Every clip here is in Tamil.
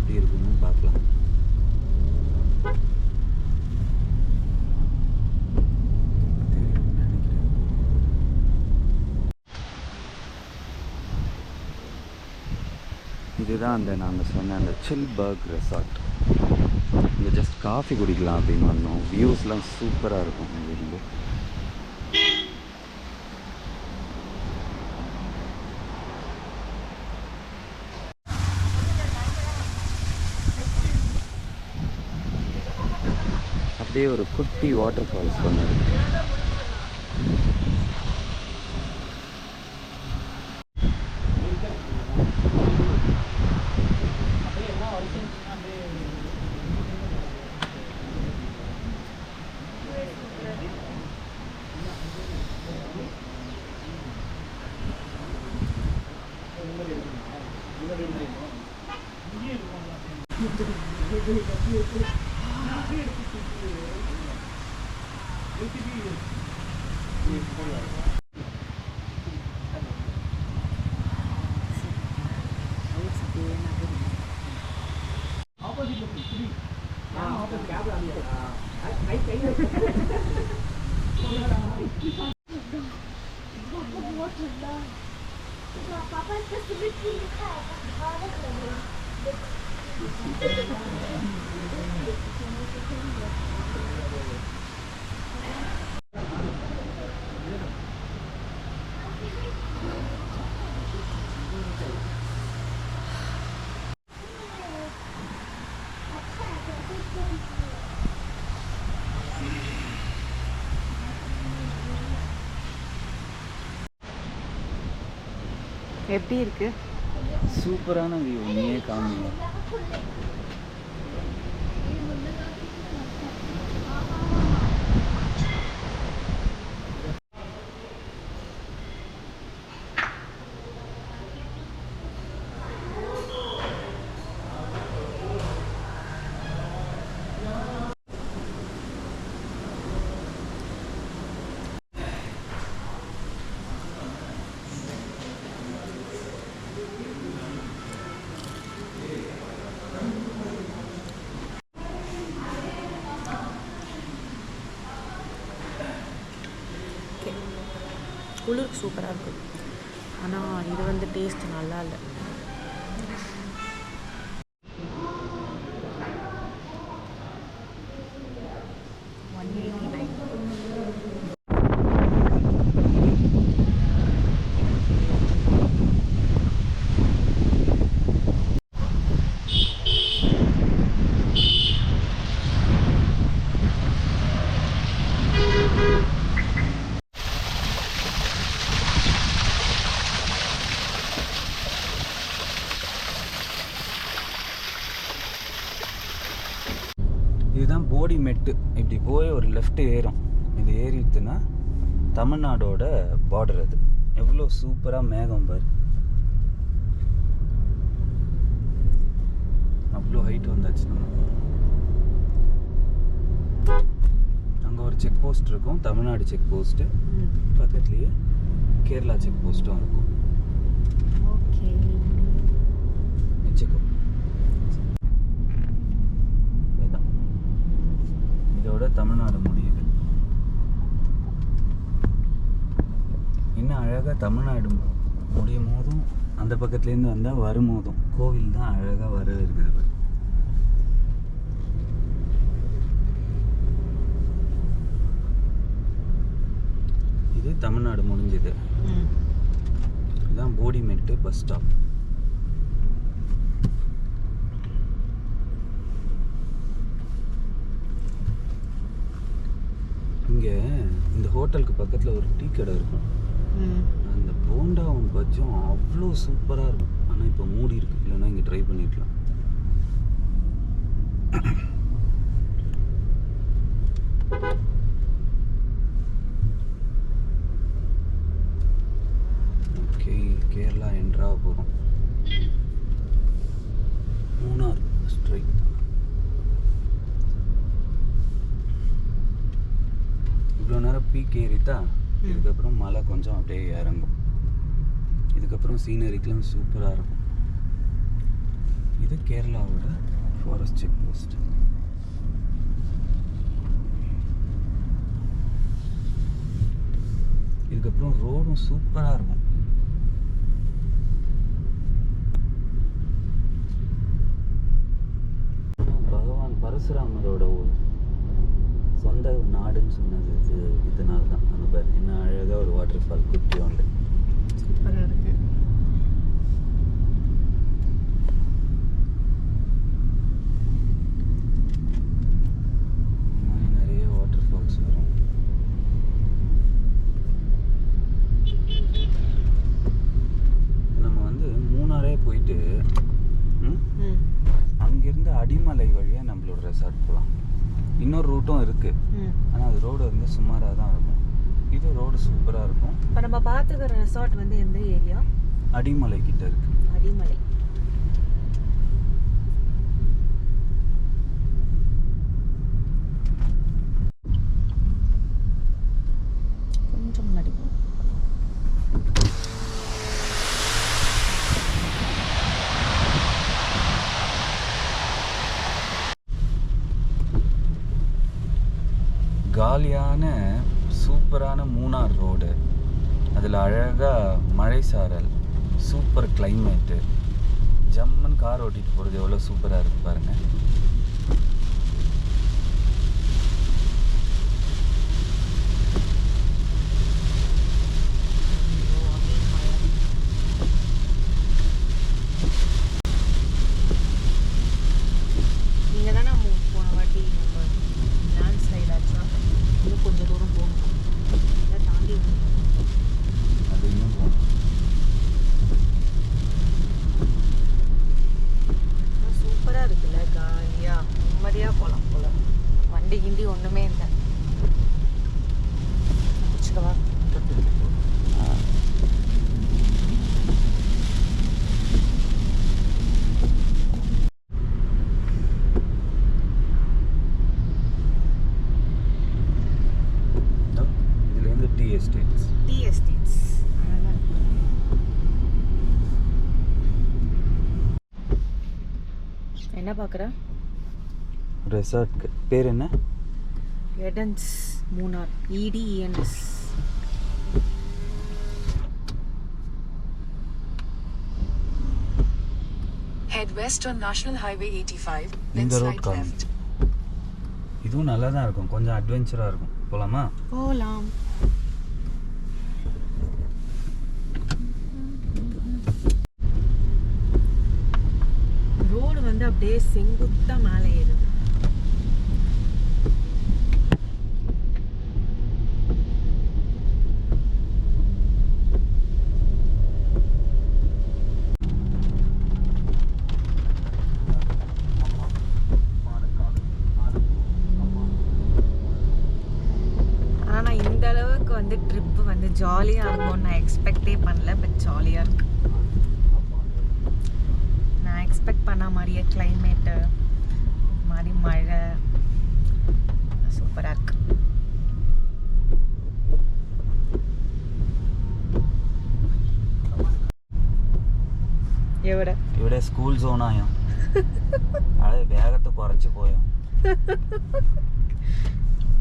எப்படி இருக்குன்னு பார்க்கலாம். இதுதான் அந்த நாங்கள் சொன்ன அந்த சில்பர்க் ரெசார்ட். இங்கே ஜஸ்ட் காஃபி குடிக்கலாம் அப்படின்னு வந்தோம். வியூஸ்லாம் சூப்பராக இருக்கும் இங்கேருந்து. அப்படியே ஒரு குட்டி வாட்டர் ஃபால்ஸ் ஒன்று இருக்கு. எப்படி இருக்கு? சூப்பரான வியூ. நீயே காமிங்க. குளிருக்கு சூப்பராக இருக்கும். ஆனால் இது வந்து டேஸ்ட் நல்லா இல்லை. இதுதான் போடி மெட்டு. இப்படி போய் ஒரு லெஃப்ட் ஏறும். இது ஏறிடுதுன்னா தமிழ்நாடோட பார்டர். அது எவ்வளோ சூப்பராக மேகம் பாரு. அவ்வளோ ஹைட் வந்தாச்சு நம்ம. அங்கே ஒரு செக் போஸ்ட் இருக்கும், தமிழ்நாடு செக் போஸ்ட்டு. பக்கத்துலேயே கேரளா செக் போஸ்ட்டும் இருக்கும். ஓகே, வச்சுக்கோ. இதோட தமிழ்நாடு முடியுது. இன்னும் அழகாக தமிழ்நாடு முடியும் போதும் அந்த பக்கத்துலேருந்து வந்தால் வரும்போதும் கோவில் தான் அழகாக வர இருக்குது. இது தமிழ்நாடு முடிஞ்சது. இதுதான் போடிமெட்டு பஸ் ஸ்டாப். இங்கே இந்த ஹோட்டலுக்கு பக்கத்தில் ஒரு டீ கடை இருக்கும். அந்த போண்டாவும் பஜ்ஜும் அவ்வளோ சூப்பராக இருக்கும். ஆனால் இப்போ மூடி இருக்கு, இல்லைன்னா இங்கே ட்ரை பண்ணிக்கலாம். ஓகே, கேரளா என்ட்ராக போகிறோம். மூணார் ஸ்ட்ரைட். இவ்வளோ நேரம் பீக் ஏறிட்டா இதுக்கப்புறம் மலை கொஞ்சம் அப்படியே இறங்கும். இதுக்கப்புறம் சீனரிக்கெலாம் சூப்பராக இருக்கும். இது கேரளாவோட ஃபாரஸ்ட் செக் போஸ்ட். இதுக்கப்புறம் ரோடும் சூப்பராக இருக்கும். பகவான் பரசுராமரோட சொந்த நாடுன்னு சொன்னது இதனால தான். அந்த பாரு என்ன அழகாக ஒரு வாட்டர் ஃபால் குட்டி உண்டு. சூப்பராக இருக்கு. இந்த மாதிரி நிறைய வாட்டர் ஃபால்ஸ் வரும். நம்ம வந்து மூணாரே போயிட்டு அங்கேருந்து அடிமலை வழியாக நம்மளோட ரெசார்ட் போகலாம். இன்னொரு ரூட்டும் இருக்குது, ஆனால் அது ரோடு வந்து சுமாராக தான் இருக்கும். இது ரோடு சூப்பராக இருக்கும். இப்போ நம்ம பார்த்துக்கிற ரெசார்ட் வந்து எந்த ஏரியா? அடிமலை கிட்ட இருக்கு. அடிமலை. கொஞ்சம் முன்னாடி காலியான சூப்பரான மூணார் ரோடு. அதில் அழகாக மழை சாரல், சூப்பர் கிளைமேட்டு, ஜம்மன் கார் ஓட்டிகிட்டு போகிறது எவ்வளோ சூப்பராக இருக்குது பாருங்கள். நீங்கள் தானே போன வாட்டி நம்ம லேண்ட் ஸ்லைட் ஆச்சா? இன்னும் கொஞ்சம் தூரம் போகணும், இதை தாண்டி அது இன்னும் போகணும். சூப்பராக இருக்குல்ல, காலியாக நிம்மதியாக போகலாம் போல. வண்டி கிண்டி ஒன்றுமே இல்லை. பிடிச்சிக்கவா? இதுலேருந்து டீ எஸ்டேட்ஸ். டீ எஸ்டேட்ஸ் அழகாக இருக்கு. என்ன பார்க்குற? ரெசார்ட்க்கு பேர் என்ன? Edens Munnar, EDENS. Head west on National Highway 85, then இந்த ரோட் slight காணும். left. இதுவும் நல்லா தான் இருக்கும், கொஞ்சம் அட்வென்ச்சராக இருக்கும். போகலாமா? போகலாம். ரோடு வந்து அப்படியே செங்குத்தா மேலே ஏறுது. ஆனால் இந்த அளவுக்கு வந்து ட்ரிப்பு வந்து ஜாலியாக இருக்கும்னு நான் எக்ஸ்பெக்டே பண்ணல. பட் ஜாலியாக இருக்கு. நான் எக்ஸ்பெக்ட் பண்ண மாதிரியே கிளைமேட்டு மாதிரி மழை சூப்பராக இருக்கு. ഇവിടെ സ്കൂൾ സോണായോ അത് വേഗത്തെ കുറച്ച് പോയോ.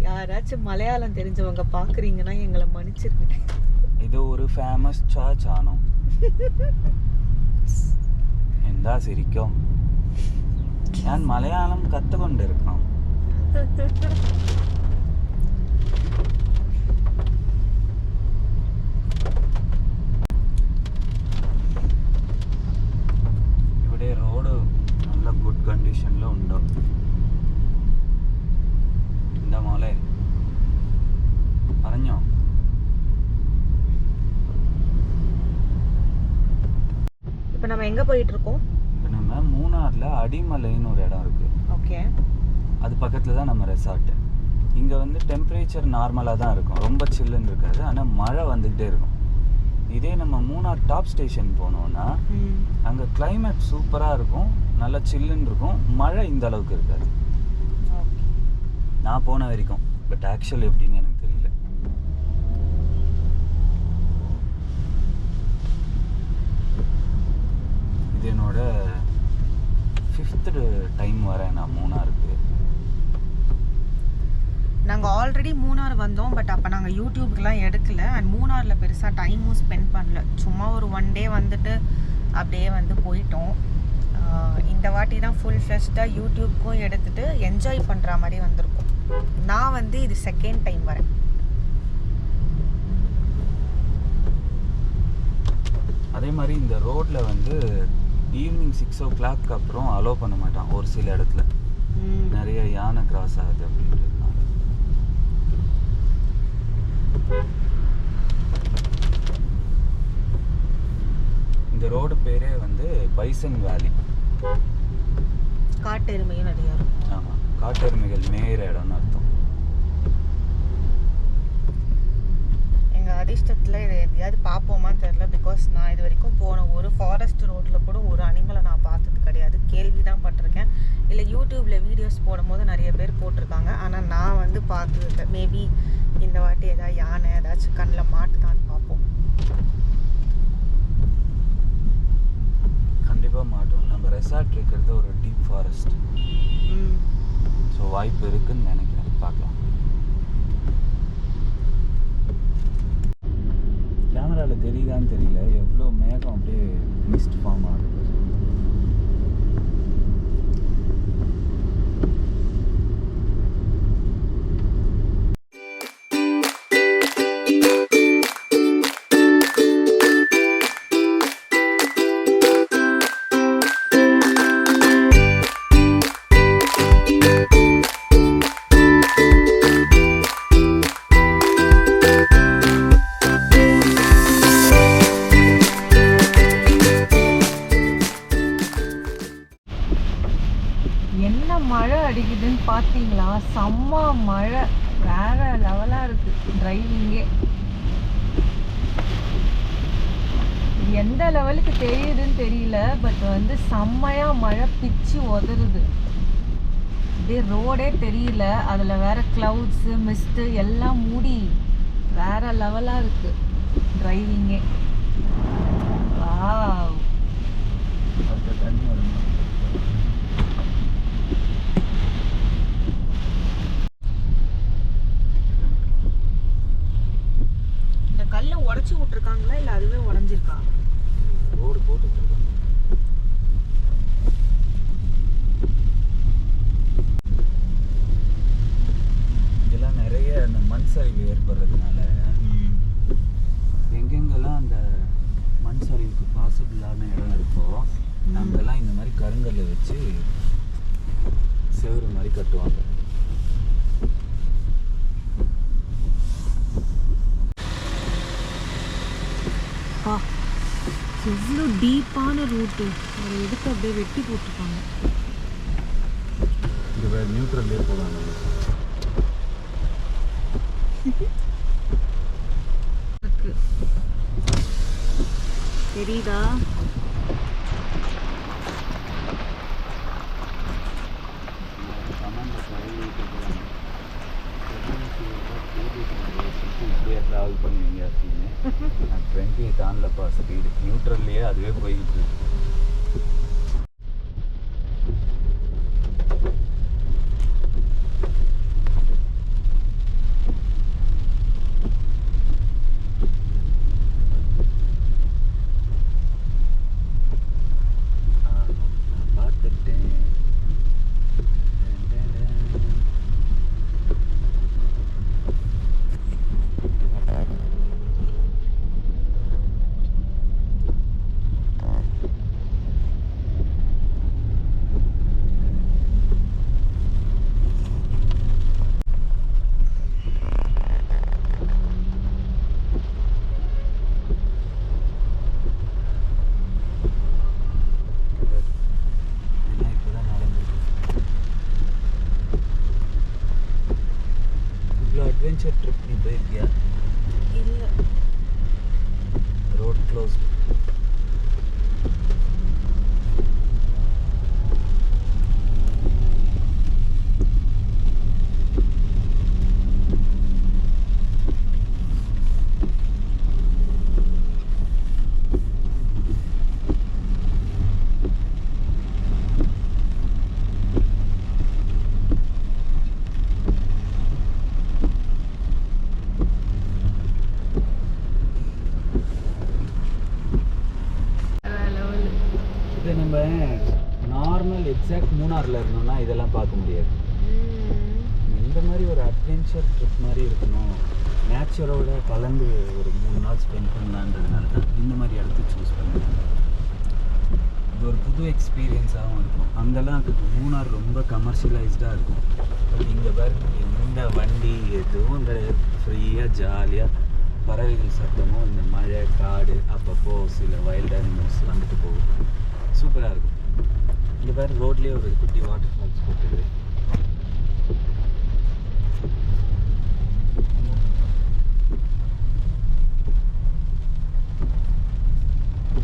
யாராச்சும் மலையாளம் தெரிஞ்சவங்க பார்க்குறீங்கன்னா எங்களை மன்னிச்சிருங்க. ഇത് ഒരു ഫേമസ് ചർച്ച് ആണോ? എന്താ ശരിക്കും ഞാൻ മലയാളം കത്തുകൊണ്ടിരിക്കാം. ഇവിടെ റോഡ് നല്ല ഗുഡ് കണ്ടീഷനിലുണ്ടോ? എന്താ മോളെ പറഞ്ഞോ? இப்போ நம்ம எங்கே போயிட்டு இருக்கோம்? இப்போ நம்ம மூணாரில் அடிமலைன்னு ஒரு இடம் இருக்குது. ஓகே. அது பக்கத்தில் தான் நம்ம ரெசார்ட்டு. இங்கே வந்து டெம்பரேச்சர் நார்மலாக தான் இருக்கும், ரொம்ப சில்லுன்னு இருக்காது. ஆனால் மழை வந்துக்கிட்டே இருக்கும். இதே நம்ம மூணார் டாப் ஸ்டேஷன் போனோன்னா அங்கே கிளைமேட் சூப்பராக இருக்கும், நல்லா சில்லுன்னு இருக்கும், மழை இந்த அளவுக்கு இருக்காது நான் போன வரைக்கும். பட் ஆக்சுவல் எப்படின்னு எனக்கு தெரியல. இது என்னோட 5th டைம் வரேன் நான் மூணாருக்கு. நாங்கள் ஆல்ரெடி மூணார் வந்தோம், பட் அப்போ நாங்கள் யூடியூப்க்குலாம் எடுக்கல. அண்ட் மூணாரில் பெருசாக டைமும் ஸ்பெண்ட் பண்ணல. சும்மா ஒரு 1 டே வந்துட்டு அப்படியே வந்து போயிட்டோம். இந்த வாட்டி தான் ஃபுல் ஃப்ரெஷ்டாக யூடியூப்க்கும் எடுத்துகிட்டு என்ஜாய் பண்ணுற மாதிரி வந்திருக்கோம். நான் வந்து இது 2nd டைம் வரேன். அதே மாதிரி இந்த ரோட்டில் வந்து ஈவினிங் 6 o'clock அப்புறம் அலோவ் பண்ண மாட்டான் ஒரு சில இடத்துல. நிறைய யானை கிராஸ் ஆகுது அப்படின்றதுனால. இந்த ரோடு பேரே வந்து பைசன் வேலி. காட்டெருமையும் நிறையா இருக்கும். ஆமாம், காட்டெருமைகள் மேயிற இடம்னு அர்த்தம். எங்கள் அதிர்ஷ்டத்தில் இதை எதையாவது பார்ப்போமான்னு தெரில. பிகாஸ் நான் இது வரைக்கும் போன ஒரு ஃபாரஸ்ட் ரோட்டில் கூட ஒரு அனிமலை நான் பார்த்தது கிடையாது. கேள்வி தான் பட்டிருக்கேன். இல்லை யூடியூப்பில் வீடியோஸ் போடும்போது நிறைய பேர் போட்டிருக்காங்க. ஆனால் நான் வந்து பார்த்தது இல்லை. மேபி இந்த வாட்டி ஏதாவது யானை ஏதாச்சும் கண்ணில் மாட்டுதான்னு பார்ப்போம். கண்டிப்பாக மாட்டோம். நம்ம ரெசார்ட் இருக்கிறது ஒரு டீப் ஃபாரஸ்ட். ஸோ வாய்ப்பு இருக்குன்னு நினைக்கிறேன். பார்க்கலாம். கேமராவில் தெரியுதான்னு தெரியல, எவ்வளோ மேகம் அப்படியே மிஸ்ட் ஃபார்ம் ஆகுது. என்ன மழை அடிக்குதுன்னு பார்த்தீங்களா? செம்ம மழை, வேற லெவலாக இருக்குது டிரைவிங்கே. இது எந்த லெவலுக்கு தெரியுதுன்னு தெரியல, பட் வந்து செம்மையாக மழை பிச்சு உதறுது. அப்படியே ரோடே தெரியல, அதில் வேற கிளவுட்ஸு மிஸ்ட்டு எல்லாம் மூடி வேற லெவலாக இருக்குது டிரைவிங்கே. வாவ், தண்ணி வருமா? கல்லை உடச்சி விட்டுருக்காங்களா இல்லை அதுவே உடஞ்சிருக்கா? ரோடு போட்டுட்ருக்காங்க. இதெல்லாம் நிறைய அந்த மண் சரிவு ஏற்படுறதுனால எங்கெங்கெல்லாம் அந்த மண் சரிவுக்கு பாசிபிளான இடம் இருக்கோ அங்கெல்லாம் இந்த மாதிரி கருங்கல்லை வச்சு செவுறு மாதிரி கட்டுவாங்க. எவ்வளோ டீப்பான ரூட்டு, அதை எடுத்து அப்படியே வெட்டி போட்டிருக்காங்க. இது நியூட்ரல்லே போகலாம். தெரியுதா? இப்படியே ட்ராவல் பண்ணுவீங்க அப்படின்னு. நான் 20 தாண்டலப்பா ஸ்பீடு, நியூட்ரல்லையே அதுவே போய்கிட்டு இருக்கு. adventure trip நீ போயிருக்கியா? இல்லை. Road close. எக்ஸாக்ட் மூணாரில் இருந்தோம்னா இதெல்லாம் பார்க்க முடியாது. இந்த மாதிரி ஒரு அட்வென்ச்சர் ட்ரிப் மாதிரி இருக்கணும், நேச்சரோட கலந்து ஒரு 3 நாள் ஸ்பெண்ட் பண்ணலான்றதுனால தான் இந்த மாதிரி இடத்த சூஸ் பண்ணுறேன். இது ஒரு புது எக்ஸ்பீரியன்ஸாகவும் இருக்கும். அங்கெல்லாம் மூணார் ரொம்ப கமர்ஷியலைஸ்டாக இருக்கும். பட் இங்கே பாருங்க, எந்த வண்டி எதுவும் கிடையாது. ஃப்ரீயாக ஜாலியாக பறவைகள் சத்தமும் இந்த மழை காடு அப்பப்போ சில வைல்ட் அனிமல்ஸ் வந்துட்டு போகும். சூப்பராக இருக்கும். இங்கே பாரு ரோட்லேயே ஒரு குட்டி வாட்டர் ஃபால்ஸ் போட்டுது.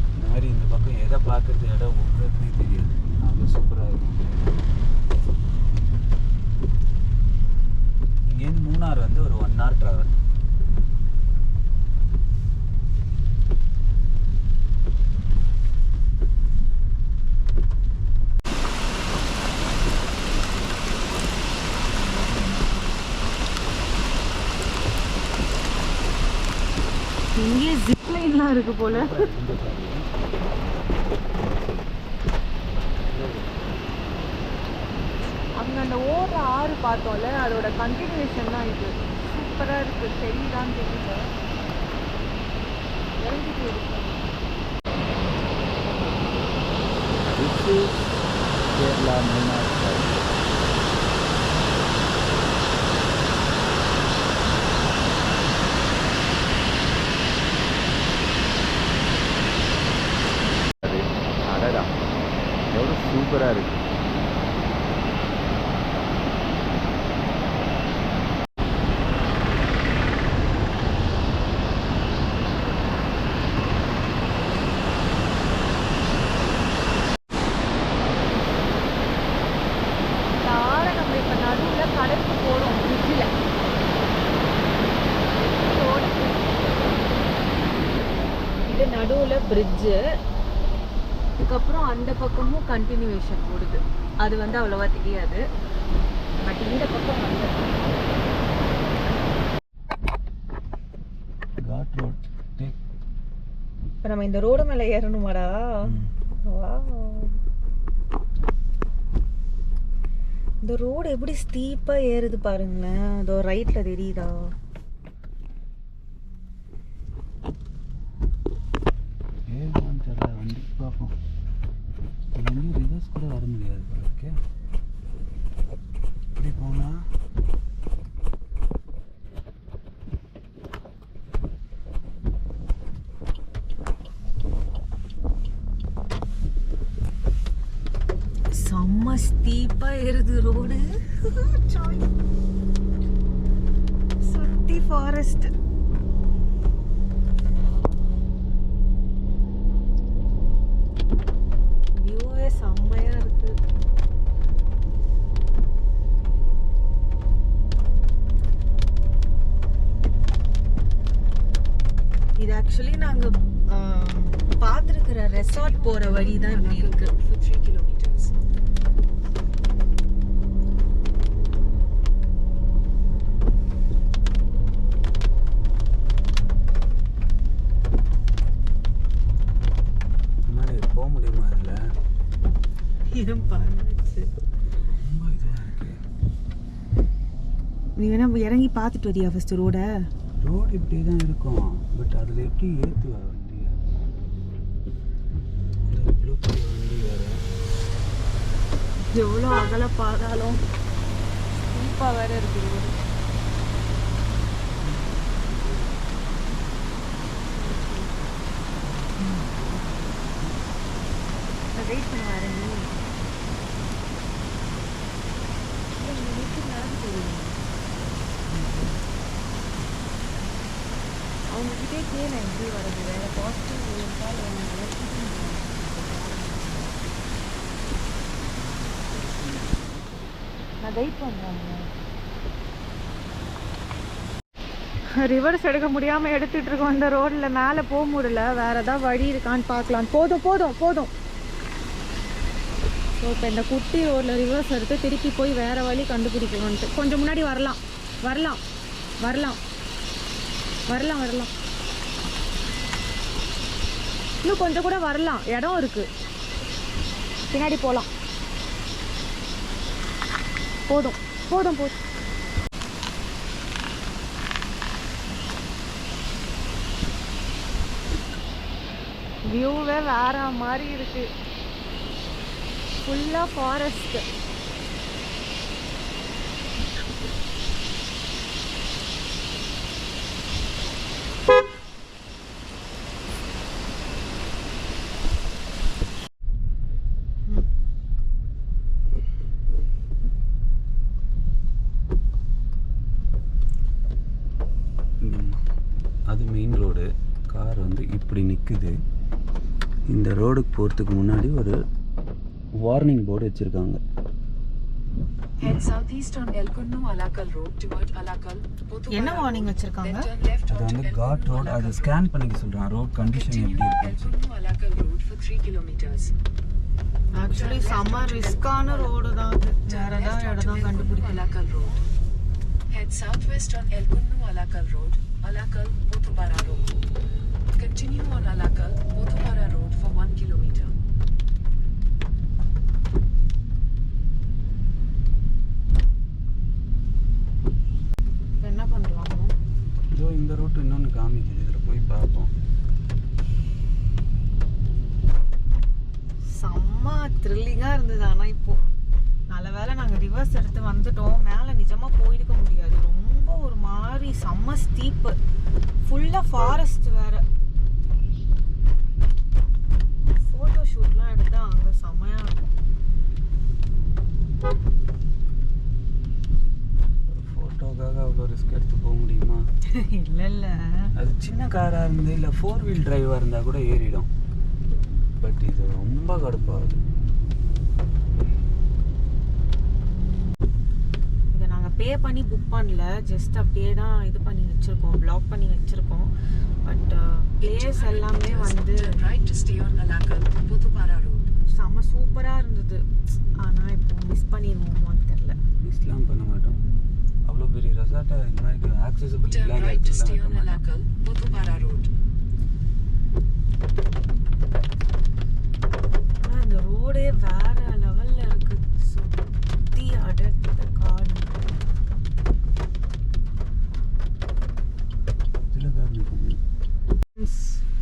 இந்த மாதிரி இந்த பக்கம் எதை பார்க்குறது இடம் ஒன்றுமே தெரியாது. அவ்வளோ சூப்பராக இருக்கும். இங்கேருந்து மூணார் வந்து ஒரு 1 hour ட்ராவல். இங்கே ஜிப்லைன்லாம் இருக்கு போல. அங்கே அந்த ஓடுற ஆறு பார்த்தோம்ல, அதோட கண்டினியூஷன் தான் இது. சூப்பராக இருக்கு. தெரியுதான்னு தெரியல, இறங்கிட்டு இருக்கு. கேரளா மூணார் அடடா, எவ்வளோ சூப்பராக இருக்கு. நடுவில் பிரிட்ஜு, அதுக்கப்புறம் அந்த பக்கமும் கண்டினியூவேஷன் ஓடுது. அது வந்து அவ்வளோவா தெரியாது. பட் இந்த பக்கம் வந்து காட் ரோட். இப்போ நம்ம இந்த ரோடு மேலே ஏறணுமாடா? இந்த ரோடு எப்படி ஸ்டீப்பாக ஏறுது பாருங்களேன். அதோ ரைட்டில் தெரியுதா? வண்டி பார்ப்போம். இங்கேயும் ரிவர்ஸ் கூட வர முடியாது போல இருக்கு. இப்படி போனா செம்ம ஸ்டீப்பா ஏறுது ரோடு. சுத்தி ஃபாரஸ்ட். வியூவே செம்மையா இருக்கு. இது ஆக்சுவலி நாங்க பார்த்துருக்கிற ரெசார்ட் போற வழி தான் இப்படி இருக்கு. போக முடியுமா? இதில் நீ வேணா இறங்கி பார்த்துட்டு வரியா ஃபர்ஸ்ட் ரோட? ரோடு இப்படி தான் இருக்கும். பட் அதில் எப்படி ஏற்றுவா வண்டி? இவ்வளோ பெரிய வண்டி வேறு, எவ்வளோ அகல பாதாலும் ஸ்டீப்பாக வேற இருக்கு ரோடு. வெயிட் பண்ண வரேன். அவங்ககிட்டே கேளு எப்படி வருது, வேற பாசிட்டிவ் இருக்கா இல்லை நான் வெயிட் பண்ணுறேன். ரிவர்ஸ் எடுக்க முடியாமல் எடுத்துகிட்டு இருக்கோம். இந்த ரோடில் மேலே போக முடியல. வேறு ஏதாவது வழி இருக்கான்னு பார்க்கலாம். போதும் போதும் போதும். ஸோ இப்போ இந்த குட்டி ரோடில் ரிவர்ஸ் எடுத்து திருப்பி போய் வேறு வழி கண்டுபிடிக்கணுன்ட்டு. கொஞ்சம் முன்னாடி வரலாம் வரலாம் வரலாம் வரலாம் வரலாம். இன்னும் கொஞ்சம் கூட வரலாம், இடம் இருக்குது. பின்னாடி போகலாம். போதும் போதும் போதும். வியூவே வேற மாதிரி இருக்கு. ஃபுல்லாக ஃபாரஸ்ட். அது மெயின் ரோடு. கார் வந்து இப்படி நிற்குது. இந்த ரோடுக்கு போகிறதுக்கு முன்னாடி ஒரு வார்னிங் போர்டு வச்சுருக்காங்க. Head southeast on Elkunnu Alakal Road toward Alakal. என்ன வார்னிங் வச்சிருக்காங்க? அது வந்து காட் ரோடு. அதை ஸ்கேன் பண்ணிக்க சொல்கிறான். ரோட் கண்டிஷன் எப்படி இருக்கு. Elkunnu Alakal Road for 3 kilometers. Actually செம்ம ரிஸ்கான ரோடு தான் அது. வேற ஏதாவது இடம் தான் கண்டுபிடிக்கல. Alakal Road. Head southwest on Elkunnu Alakal Road, Alakal, Pothupara Road. Continue on Alakal, Pothupara Road for 1 kilometer. என்ன பண்ணலாம்? இதோ இந்த ரோட்டு இன்னொன்று காமிக்குது. இதில் போய் பார்ப்போம். செம்ம த்ரில்லிங்காக இருந்தது. ஆனால் இப்போ நல்ல வேளை நாங்கள் ரிவர்ஸ் எடுத்து வந்துட்டோம். மேலே நிஜமாக போயிருக்க முடியாது. ரொம்ப ஒரு மாதிரி செம்ம ஸ்டீப்பு. ஃபுல்லாக ஃபாரஸ்ட் வேறு. ஃபோட்டோ ஷூட்லாம் எடுத்தால் அங்கே செம்மையாக இருக்கும். ஃபோட்டோக்காக அவ்வளோ ரிஸ்க் எடுத்து போக முடியுமா? இல்லை இல்லை, அது சின்ன காராக இருந்து இல்லை 4 வீல் டிரைவாக இருந்தால் கூட ஏறிடும். பட் இது ரொம்ப கடுப்பாகுது. இதை நாங்கள் பே பண்ணி புக் பண்ணல. ஜஸ்ட் அப்படியே தான் இது பண்ணி வச்சுருக்கோம், பிளாக் பண்ணி வச்சுருக்கோம். பட் பிளேஸ் எல்லாமே வந்து Right to stay on Alakal, Pothupara Road. செம்ம சூப்பராக இருந்தது. ஆனால் இப்போ மிஸ் பண்ணிடுவோமான்னு தெரில. மிஸ்லாம் பண்ண மாட்டோம். அவ்வளோ பெரிய ரெசார்ட்டை இந்த மாதிரி ஆக்சசபிள் Turn இல்லாத right to இடத்துல stay தான் on இருக்க மாட்டோம். Alakal, Pothupara Road. ஆனால் இந்த ரோடே வேற லெவலில் இருக்கு. சுற்றி அடர்த்த காடு. இதில் தான் இருக்கும்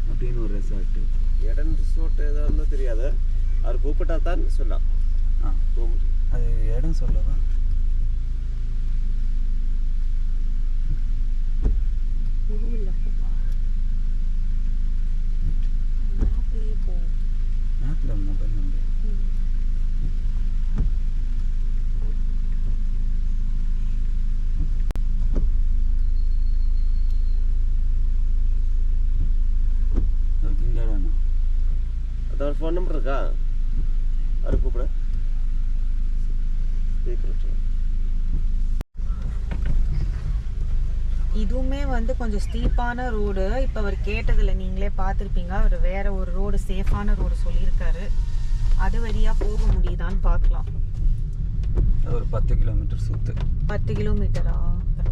அப்படின்னு ஒரு ரெசார்ட்டு. இடம் ரிசோர்ட் ஏதாவது தெரியாது. அவர் கூப்பிட்டா தான் சொன்னான். அது இடம் சொல்லவா? மேப்பில் மொபைல் நம்பர். இந்த இடம் அதோட ஃபோன் நம்பர் இருக்கா? அவர் கூப்பிட ஸ்பீக்கர். இதுவுமே வந்து கொஞ்சம் ஸ்டீப்பான ரோடு. இப்போ அவர் கேட்டதில் நீங்களே பார்த்துருப்பீங்க. அவர் வேற ஒரு ரோடு, சேஃபான ரோடு சொல்லியிருக்காரு. அது வழியாக போக முடியுதான்னு பார்க்கலாம். ஒரு 10 கிலோமீட்டர் சுற்று. 10 கிலோமீட்டரா?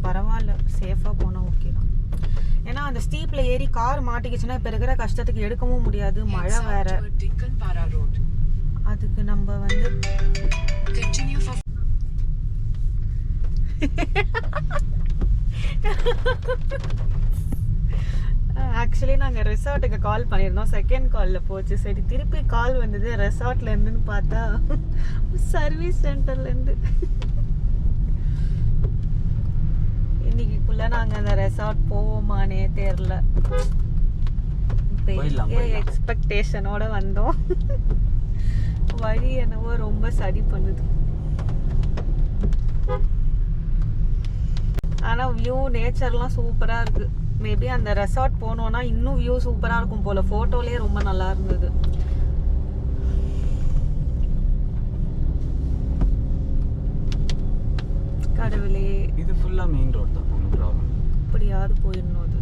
பரவாயில்ல, சேஃபாக போனால் ஓகே தான். ஏன்னா அந்த ஸ்டீப்பில் ஏறி கார் மாட்டிக்கிச்சுன்னா இப்போ இருக்கிற கஷ்டத்துக்கு எடுக்கவும் முடியாது. மழை வேற. Dinkanpara Road. அதுக்கு நம்ம வந்து Continue for ஆக்சுவலி நாங்கள் ரெசார்ட்டுக்கு கால் பண்ணியிருந்தோம். செகண்ட் காலில் போச்சு. சரி திருப்பி கால் வந்தது ரெசார்ட்லேருந்துன்னு பார்த்தா சர்வீஸ் சென்டர்லேருந்து. இன்னைக்குள்ள நாங்கள் அந்த ரெசார்ட் போவோமானே தெரில. பெரிய எக்ஸ்பெக்டேஷனோட வந்தோம். வழி என்னவோ ரொம்ப சரி பண்ணுது. ஆனால் வியூ நேச்சர்லாம் சூப்பராக இருக்குது. மேபி அந்த ரெசார்ட் போனோன்னா இன்னும் வியூ சூப்பராக இருக்கும் போல். ஃபோட்டோலேயே ரொம்ப நல்லா இருந்தது. கடவுளே, இது ஃபுல்லாக மெயின் ரோட் தான். ஒன்றும் ப்ராப்ளம். இப்படியாவது போயிடணும் அது.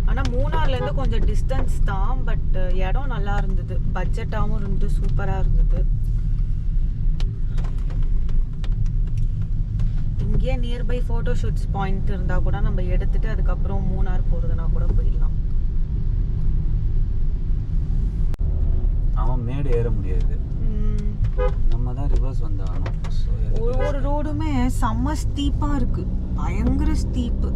ஆனால் மூணார்லேருந்து கொஞ்சம் டிஸ்டன்ஸ் தான். பட் இடம் நல்லா இருந்தது. பட்ஜெட்டாகவும் இருந்து சூப்பராக இருந்தது. இங்கேயே நியர்பை ஃபோட்டோ ஷூட்ஸ் பாயிண்ட் இருந்தால் கூட நம்ம எடுத்துட்டு அதுக்கப்புறம் மூணார் போகிறதுனா கூட போயிடலாம். அவன் மேடு ஏற முடியாது. நம்ம தான் ரிவர்ஸ் வந்தாகணும். ஸோ ஒரு ரோடுமே செம்ம ஸ்டீப்பா இருக்கு, பயங்கர ஸ்டீப்பு.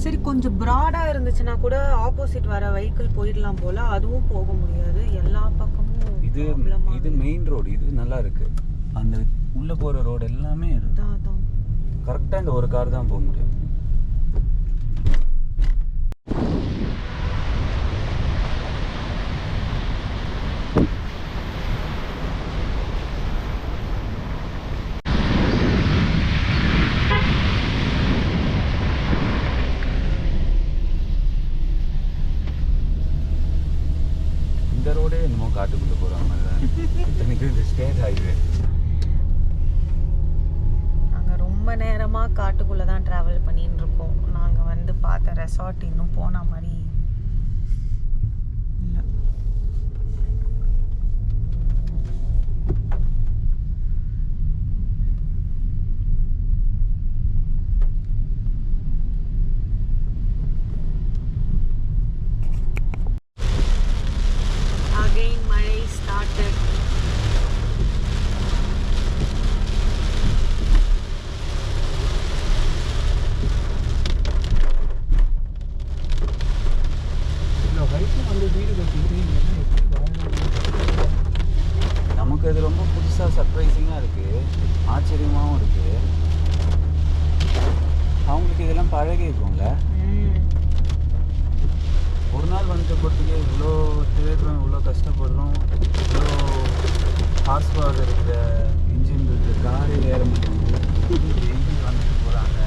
சரி கொஞ்சம் ப்ராடா இருந்துச்சுன்னா கூட ஆப்போசிட் வர வெஹிக்கிள் போயிடலாம் போல, அதுவும் போக முடியாது. எல்லா பக்கமும் இது மெயின் ரோடு, இது நல்லா இருக்கு. அந்த உள்ள போற ரோடு எல்லாமே கரெக்டா இந்த ஒரு கார் தான் போக முடியும். இந்த ரோடே என்னமோ காட்டுக்குள்ள போற மாதிரி தான் எனக்கு. இந்த ஸ்டேட் ஹைவே நாங்கள் ரொம்ப நேரமாக காட்டுக்குள்ளே தான் ட்ராவல் பண்ணின்னு இருக்கோம். நாங்கள் வந்து பார்த்த ரெசார்ட் இன்னும் போன மாதிரி இல்லை. Again மழை started. நமக்கு அது ரொம்ப புதுசாக சர்ப்ரைசிங்காக இருக்குது, ஆச்சரியமாகவும் இருக்குது. அவங்களுக்கு இதெல்லாம் பழகி இருக்கும்ல. ஒரு நாள் வந்துட்டு போகிறதுக்கே இவ்வளோ தேடுறோம், இவ்வளோ கஷ்டப்படுறோம், இவ்வளோ ஹார்ஸ் பவர் இருக்கிற இன்ஜின் இருக்கிற காரே ஏற மாட்டேங்குது, டெய்லி வந்துட்டு போகிறாங்க.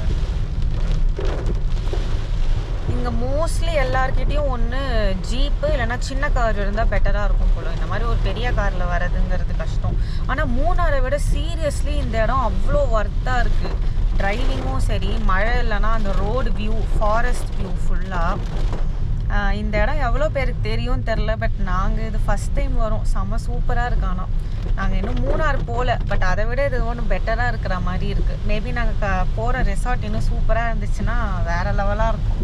இங்கே மோஸ்ட்லி எல்லார்கிட்டையும் ஒன்று ஜீப்பு இல்லைன்னா சின்ன கார் இருந்தால் பெட்டராக இருக்கும் போல. இந்த மாதிரி ஒரு பெரிய காரில் வரதுங்கிறது கஷ்டம். ஆனால் மூணாரை விட சீரியஸ்லி இந்த இடம் அவ்வளோ ஒர்த்தாக இருக்குது. டிரைவிங்கும் சரி, மழை இல்லைன்னா அந்த ரோடு வியூ, ஃபாரஸ்ட் வியூ ஃபுல்லாக. இந்த இடம் எவ்வளோ பேருக்கு தெரியும் தெரில, பட் நாங்கள் இது ஃபஸ்ட் டைம் வரோம். செம்ம சூப்பராக இருக்கு. ஆனால் நாங்கள் இன்னும் மூணார் போகல, பட் அதை விட இது ஒன்றும் பெட்டராக இருக்கிற மாதிரி இருக்குது. மேபி நாங்கள் போகிற ரெசார்ட் இன்னும் சூப்பராக இருந்துச்சுன்னா வேறு லெவலாக இருக்கும்.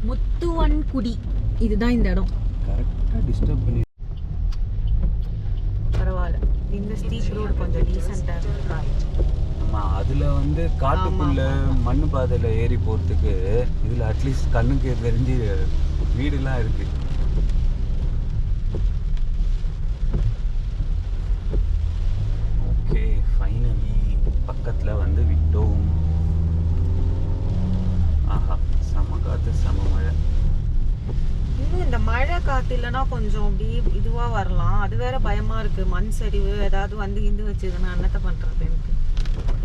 முத்துவன்குடி இதுதான் இந்த இடம். கரெக்டாக டிஸ்டர்ப் பண்ணி பரவாயில்ல, இந்த ஸ்டீப் ரோடு கொஞ்சம் டீசெண்டாக இருக்கு. ஆமாம், அதில் வந்து காட்டுக்குள்ளே மண் பாதையில் ஏறி போகிறதுக்கு இதில் அட்லீஸ்ட் கண்ணுக்கு தெரிஞ்சு வீடுலாம் இருக்குது. ஓகே, ஃபைனலி பக்கத்தில் வந்து விட்டோம். ஆஹா, செம காற்று, செம மழை. இன்னும் இந்த மழை காற்று இல்லைன்னா கொஞ்சம் அப்படி இதுவாக வரலாம். அது வேற பயமாக இருக்குது. மண் சரிவு ஏதாவது வந்து இந்து வச்சுதுன்னா என்னத்தை பண்ணுறது? எனக்கு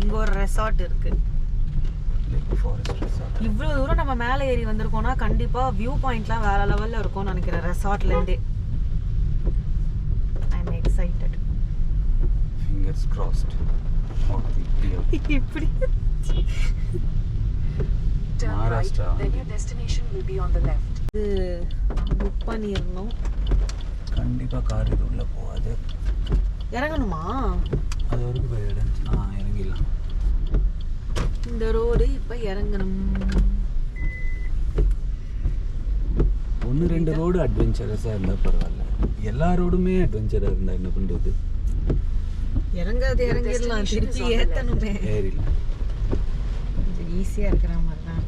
இங்கே ஒரு ரெசார்ட் இருக்குது, ஃபாரஸ்ட் ரெசார்ட். இவ்வளோ தூரம் நம்ம மேலே ஏறி வந்திருக்கோம்னா கண்டிப்பாக வியூ பாயிண்ட்லாம் வேற லெவலில் இருக்கும்னு நினைக்கிறேன் ரெசார்ட்லேருந்தே. I am excited. Fingers crossed. இப்படி Turn right, Maharashtra. then your destination will be on the left. இது புக் பண்ணியிருந்தோம். கண்டிப்பாக கார் இது உள்ளே போகாது. இறங்கணுமா? அது வரைக்கும் போய் இறங்கிடலாம். இந்த ரோடு இப்போ இறங்கணும். 1-2 ரோடு அட்வென்ச்சரஸாக இருந்தால் பரவாயில்ல, எல்லா ரோடுமே அட்வென்ச்சராக இருந்தால் என்ன பண்ணுறது? இறங்காது இறங்கிடலாம், திருப்பி ஏற்றணுமே. ஏறிடலாம். கொஞ்சம் ஈஸியாக இருக்கிற மாதிரி தான்.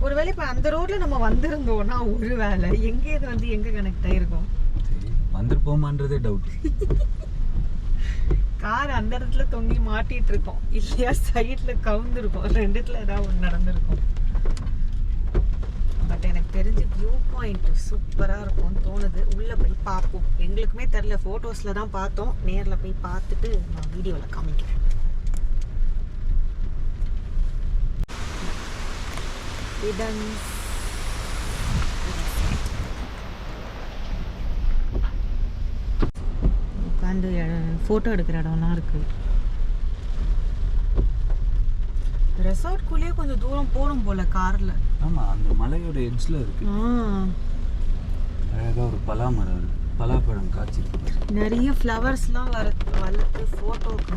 ஒருவேளை இப்போ அந்த ரோட்டில் நம்ம வந்திருந்தோம்னா ஒரு வேலை எங்கே இது வந்து எங்கே கனெக்ட் ஆகிருக்கும்? சரி, வந்துருப்போமான்றதே டவுட். கார் அந்த இடத்துல தொங்கி மாட்டிட்டு இருக்கோம் இல்லையா, சைடில் கவுந்துருக்கும், ரெண்டுத்துல ஏதாவது ஒன்று நடந்திருக்கும். பட் எனக்கு தெரிஞ்சு வியூ பாயிண்ட் சூப்பராக இருக்கும்னு தோணுது. உள்ளே போய் பார்ப்போம். எங்களுக்குமே தெரில, ஃபோட்டோஸில் தான் பார்த்தோம். நேரில் போய் பார்த்துட்டு நான் வீடியோவில் காமிக்கிறேன். உட்காந்து ஃபோட்டோ எடுக்கிற இடம்லாம் இருக்குது. ரெசார்ட்குள்ளேயே கொஞ்சம் தூரம் போகணும் போல காரில். ஆமாம், அந்த மலையோட எட்ஜில் இருக்கு. அழகாக ஒரு பலா மரம் இருக்கு. பலாப்பழம் காய்ச்சிருக்கு. நிறைய ஃப்ளவர்ஸ்லாம் வளர்த்து ஃபோட்டோக்கு.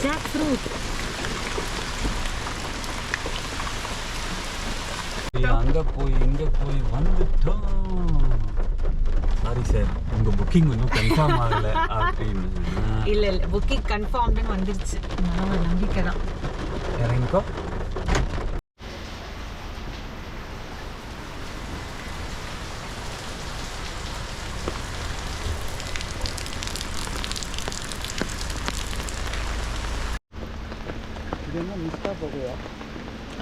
Jack fruit. அங்கே போய் இங்கே போய் வந்துட்டோம். சாரி சார், உங்கள் புக்கிங் இன்னும் கன்ஃபார்ம் ஆகலை அப்படின்னு. இல்லை புக்கிங் கன்ஃபார்ம்டுன்னு வந்துருச்சு. அதனால் நம்பிக்கை தான். இறங்கிக்கோ. இது என்ன மிஸ்டா போகையா?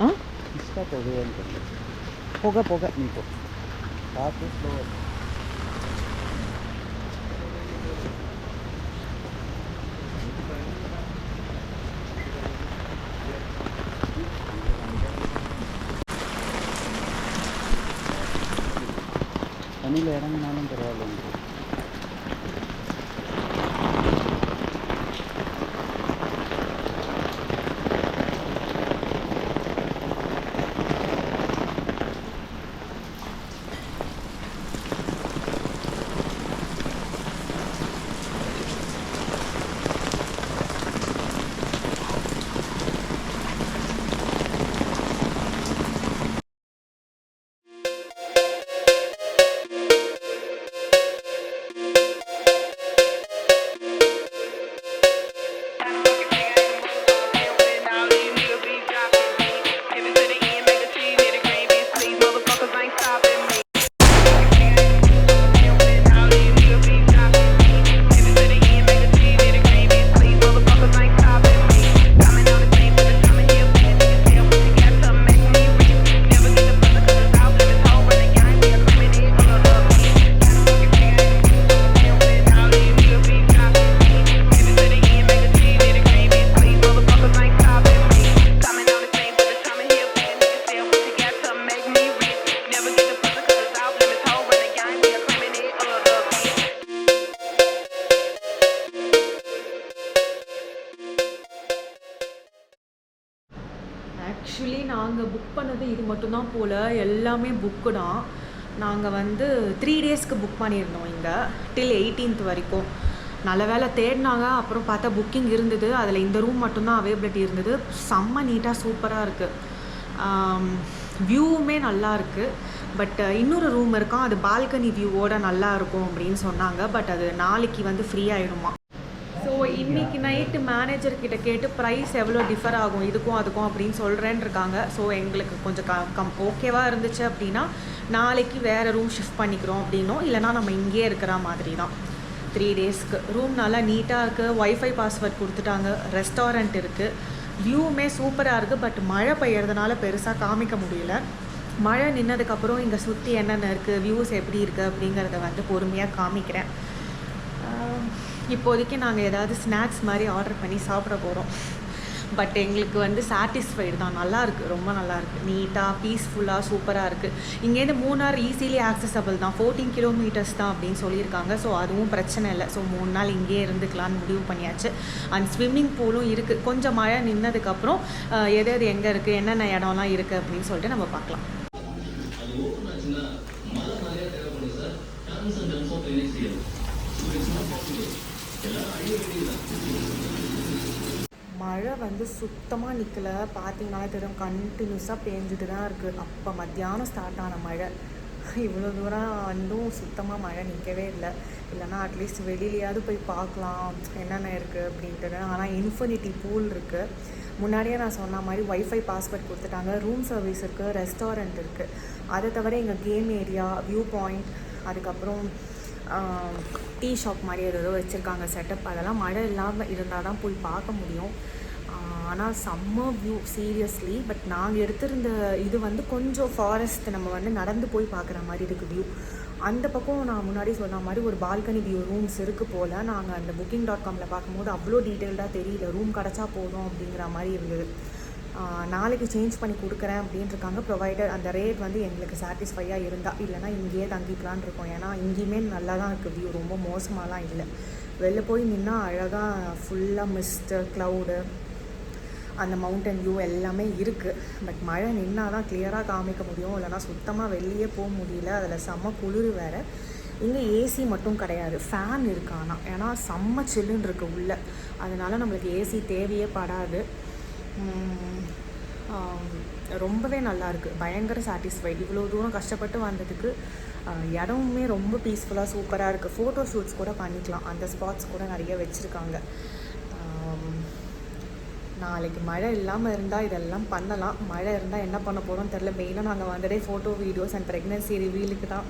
ஆ மிஸ்டா போகையான்னு போக போக நீ போ பார்த்து ஸ்லோவாக. தண்ணியில் இறங்கினாலும் பரவாயில்ல. ஆக்சுவலி நாங்கள் புக் பண்ணது இது மட்டும்தான் போல், எல்லாமே புக்கு தான். நாங்கள் வந்து 3 டேஸ்க்கு புக் பண்ணியிருந்தோம் இங்கே டில் 18th வரைக்கும். நல்ல வேலை தேடினாங்க, அப்புறம் பார்த்தா புக்கிங் இருந்தது. அதில் இந்த ரூம் மட்டும்தான் அவைலபிலிட்டி இருந்தது. செம்ம நீட்டாக சூப்பராக இருக்குது. வியூவுமே நல்லா இருக்குது. பட் இன்னொரு ரூம் இருக்கும், அது பால்கனி வியூவோட நல்லா இருக்கும் அப்படின்னு சொன்னாங்க. பட் அது நாளைக்கு வந்து ஃப்ரீ ஆகிடுமா. ஸோ இன்றைக்கி நைட்டு மேனேஜர்கிட்ட கேட்டு ப்ரைஸ் எவ்வளோ டிஃபர் ஆகும் இதுக்கும் அதுக்கும் அப்படின்னு சொல்கிறேன்னு இருக்காங்க. ஸோ எங்களுக்கு கொஞ்சம் ஓகேவாக இருந்துச்சு அப்படின்னா நாளைக்கு வேறு ரூம் ஷிஃப்ட் பண்ணிக்கிறோம் அப்படின்னும், இல்லைனா நம்ம இங்கேயே இருக்கிற மாதிரி தான் 3 டேஸ்க்கு. ரூம் நல்லா நீட்டாக இருக்குது, ஒய்ஃபை பாஸ்வேர்ட் கொடுத்துட்டாங்க, ரெஸ்டாரண்ட் இருக்குது, வியூவுமே சூப்பராக இருக்குது. பட் மழை பெய்யறதுனால பெருசாக காமிக்க முடியல. மழை நின்னதுக்கப்புறம் இங்கே சுற்றி என்னென்ன இருக்குது, வியூஸ் எப்படி இருக்குது அப்படிங்கிறத வந்து பொறுமையாக காமிக்கிறேன். இப்போதைக்கு நாங்கள் ஏதாவது ஸ்நாக்ஸ் மாதிரி ஆர்டர் பண்ணி சாப்பிட போகிறோம். பட் எங்களுக்கு வந்து சாட்டிஸ்ஃபைடு தான். நல்லாயிருக்கு, ரொம்ப நல்லாயிருக்கு, நீட்டாக பீஸ்ஃபுல்லாக சூப்பராக இருக்குது. இங்கேருந்து மூணார் ஈஸிலி ஆக்சசபிள் தான், 14 கிலோமீட்டர்ஸ் தான் அப்படின்னு சொல்லியிருக்காங்க. ஸோ அதுவும் பிரச்சனை இல்லை. ஸோ 3 நாள் இங்கேயே இருந்துக்கலான்னு முடிவு பண்ணியாச்சு. அண்ட் ஸ்விம்மிங் பூலும் இருக்குது. கொஞ்சம் மழை நின்னதுக்கப்புறம் எது எது எங்கே இருக்குது, என்னென்ன இடம்லாம் இருக்குது அப்படின்னு சொல்லிட்டு நம்ம பார்க்கலாம். மழை வந்து சுத்தமாக நிற்கலை. பார்த்தீங்கன்னாலே தெரியும், கண்டினியூஸாக பேஞ்சிட்டு தான் இருக்குது. அப்போ மத்தியானம் ஸ்டார்ட் ஆன மழை இவ்வளோ தூரம் வந்தும் சுத்தமாக மழை நிற்கவே இல்லை. இல்லைனா அட்லீஸ்ட் வெளியிலையாவது போய் பார்க்கலாம் என்னென்ன இருக்குது அப்படின்ட்டு. ஆனால் இன்ஃபினிட்டி பூல் இருக்குது. முன்னாடியே நான் சொன்ன மாதிரி ஒய்ஃபை பாஸ்வேர்ட் கொடுத்துட்டாங்க, ரூம் சர்வீஸ் இருக்குது, ரெஸ்டாரண்ட் இருக்குது. அதை தவிர எங்கள் கேம் ஏரியா, வியூ பாயிண்ட், அதுக்கப்புறம் டீ ஷாப் மாதிரி ஏதோ வச்சுருக்காங்க செட்டப். அதெல்லாம் மழை இல்லாமல் இருந்தால் தான் போய் பார்க்க முடியும். ஆனால் செம்ம வியூ சீரியஸ்லி. பட் நாங்கள் எடுத்திருந்த இது வந்து கொஞ்சம் ஃபாரஸ்ட், நம்ம வந்து நடந்து போய் பார்க்குற மாதிரி இருக்குது வியூ. அந்த பக்கம் நான் முன்னாடி சொன்ன மாதிரி ஒரு பால்கனி வியூ ரூம்ஸ் இருக்குது போல். நாங்கள் அந்த booking.comல பார்க்கும்போது அவ்வளோ டீட்டெயில்டாக தெரியல. ரூம் கிடச்சா போதும் அப்படிங்கிற மாதிரி இருந்தது. நாளைக்கு சேஞ்ச் பண்ணி கொடுக்குறேன் அப்படின்ட்டு இருக்காங்க. ப்ரொவைடர் அந்த ரேட் வந்து எங்களுக்கு சாட்டிஸ்ஃபையாக இருந்தால், இல்லைனா இங்கேயே தங்கிக்கலான் இருக்கோம். ஏன்னா இங்கேயுமே நல்லா தான் இருக்குது வியூ, ரொம்ப மோசமாலாம் இல்லை. வெளில போய் நின்னா அழகாக ஃபுல்லாக மிஸ்ட்டு, க்ளவுடு, அந்த மவுண்டன் வியூ எல்லாமே இருக்குது. பட் மழை நின்னால் தான் கிளியராக காமிக்க முடியும், இல்லைனா சுத்தமாக வெளியே போக முடியல. அதில் செம்ம குளிர் வேறு. இங்கே ஏசி மட்டும் கிடையாது, ஃபேன் இருக்கானா, ஏன்னா செம்ம சில்லுன்னு இருக்குது உள்ளே. அதனால் நம்மளுக்கு ஏசி தேவையே படாது. ரொம்பவே நல்லாயிருக்கு, பயங்கர சாட்டிஸ்ஃபைட். இவ்வளோ தூரம் கஷ்டப்பட்டு வந்ததுக்கு இடமுமே ரொம்ப பீஸ்ஃபுல்லாக சூப்பராக இருக்குது. ஃபோட்டோ ஷூட்ஸ் கூட பண்ணிக்கலாம், அந்த ஸ்பாட்ஸ் கூட நிறைய வச்சுருக்காங்க. நாளைக்கு மழை இல்லாமல் இருந்தால் இதெல்லாம் பண்ணலாம். மழை இருந்தால் என்ன பண்ண போகிறோம்னு தெரில. மெயினாக நாங்கள் வந்ததே ஃபோட்டோ வீடியோஸ் அண்ட் ப்ரெக்னென்சி ரிவீலுக்கு தான்.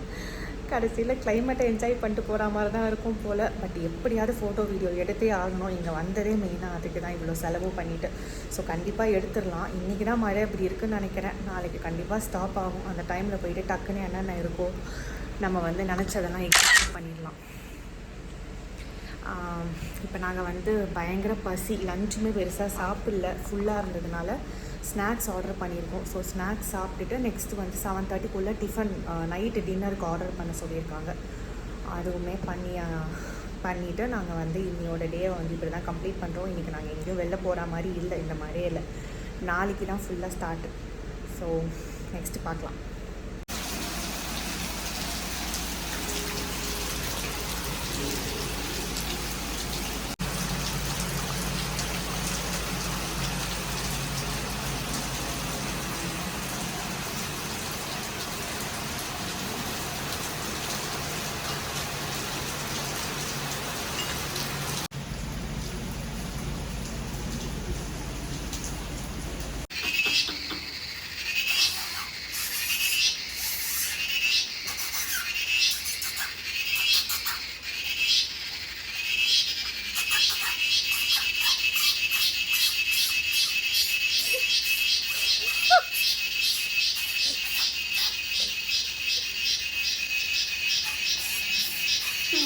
கடைசியில் கிளைமேட்டை என்ஜாய் பண்ணிட்டு போகிற மாதிரி தான் இருக்கும் போல். பட் எப்படியாவது ஃபோட்டோ வீடியோ எடுத்தே ஆகணும். இங்கே வந்ததே மெயினாக அதுக்கு தான், இவ்வளோ செலவு பண்ணிவிட்டு. ஸோ கண்டிப்பாக எடுத்துடலாம். இன்றைக்கி தான் மழை இப்படி இருக்குதுன்னு நினைக்கிறேன். நாளைக்கு கண்டிப்பாக ஸ்டாப் ஆகும். அந்த டைமில் போயிட்டு டக்குன்னு என்னென்ன இருக்கோ நம்ம வந்து நினச்சதெல்லாம் எக்ஸிக்யூட் பண்ணிடலாம். இப்போ நாங்கள் பயங்கர பசி, லஞ்சுமே பெருசாக சாப்பிடல, ஃபுல்லாக இருந்ததுனால ஸ்நாக்ஸ் ஆர்டர் பண்ணியிருக்கோம். ஸோ ஸ்நாக்ஸ் சாப்பிட்டுட்டு நெக்ஸ்ட்டு 7:30க்குள்ளே டிஃபன் நைட்டு டின்னருக்கு ஆர்டர் பண்ண சொல்லியிருக்காங்க. அதுவுமே பண்ணிவிட்டு நாங்கள் இன்னையோட டேவை இப்படி தான் கம்ப்ளீட் பண்ணுறோம். இன்றைக்கி நாங்கள் எங்கேயும் வெளில போகிற மாதிரி இல்லை, இந்த மாதிரியே இல்லை. நாளைக்கு தான் ஃபுல்லாக ஸ்டார்ட்டு. ஸோ நெக்ஸ்ட்டு பார்க்கலாம்.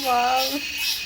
Wow.